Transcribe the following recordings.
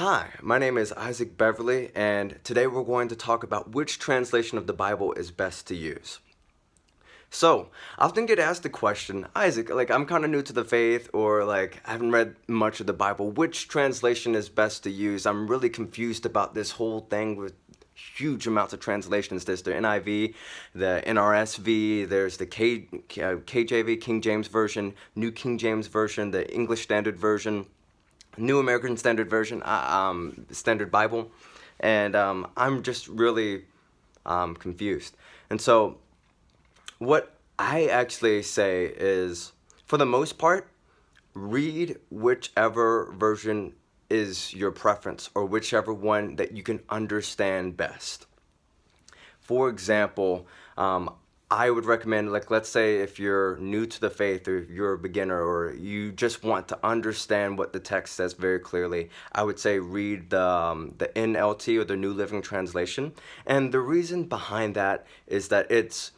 Hi, my name is Isaac Beverly, and today we're going to talk about which translation of the Bible is best to use. So, I often get asked the question, Isaac, I'm kind of new to the faith, or I haven't read much of the Bible. Which translation is best to use? I'm really confused about this whole thing with huge amounts of translations. There's the NIV, the NRSV, there's the KJV, King James Version, New King James Version, the English Standard Version, New American Standard Version, Standard Bible, and I'm just really confused. And so what I actually say is, for the most part, read whichever version is your preference or whichever one that you can understand best. For example, I would recommend, let's say if you're new to the faith or you're a beginner or you just want to understand what the text says very clearly, I would say read the NLT, or the New Living Translation. And the reason behind that is that it's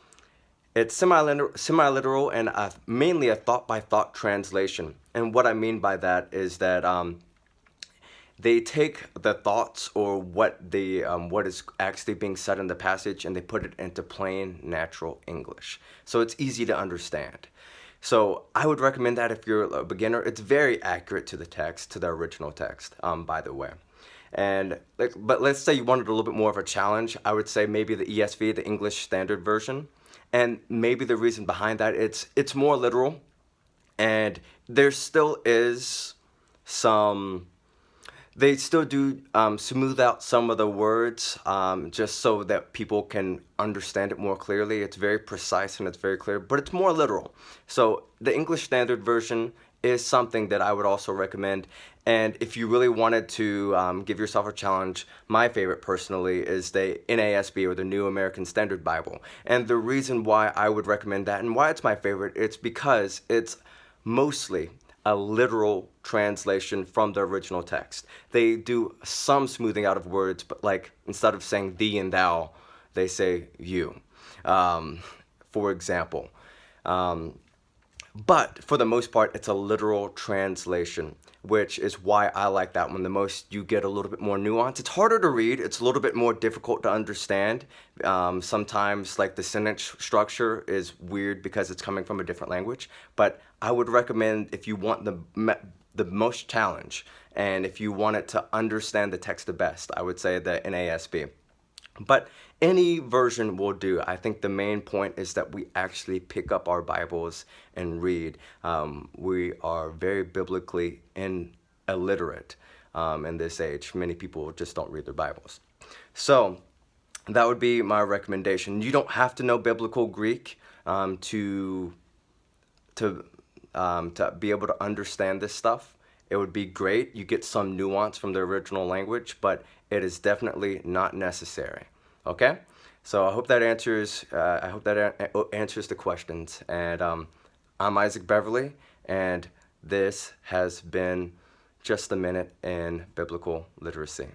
semi-literal and mainly a thought-by-thought translation. And what I mean by that is that they take the thoughts or what is actually being said in the passage, and they put it into plain, natural English. So it's easy to understand. So I would recommend that if you're a beginner. It's very accurate to the text, to the original text, by the way. And but let's say you wanted a little bit more of a challenge. I would say maybe the ESV, the English Standard Version. And maybe the reason behind that, it's more literal, and there still is some. They still do smooth out some of the words just so that people can understand it more clearly. It's very precise and it's very clear, but it's more literal. So the English Standard Version is something that I would also recommend. And if you really wanted to give yourself a challenge, my favorite personally is the NASB, or the New American Standard Bible. And the reason why I would recommend that and why it's my favorite, it's because it's mostly a literal translation from the original text. They do some smoothing out of words, but instead of saying thee and thou, they say you, for example. But for the most part, it's a literal translation, which is why I like that one the most. You get a little bit more nuance. It's harder to read. It's a little bit more difficult to understand. Sometimes the sentence structure is weird because it's coming from a different language. But I would recommend, if you want the most challenge and if you want it to understand the text the best, I would say the NASB. But any version will do. I think the main point is that we actually pick up our Bibles and read. We are very biblically illiterate in this age. Many people just don't read their Bibles. So that would be my recommendation. You don't have to know biblical Greek to be able to understand this stuff. It would be great. You get some nuance from the original language, but it is definitely not necessary. Okay? So I hope that answers the questions. And I'm Isaac Beverly, and this has been Just a Minute in Biblical Literacy.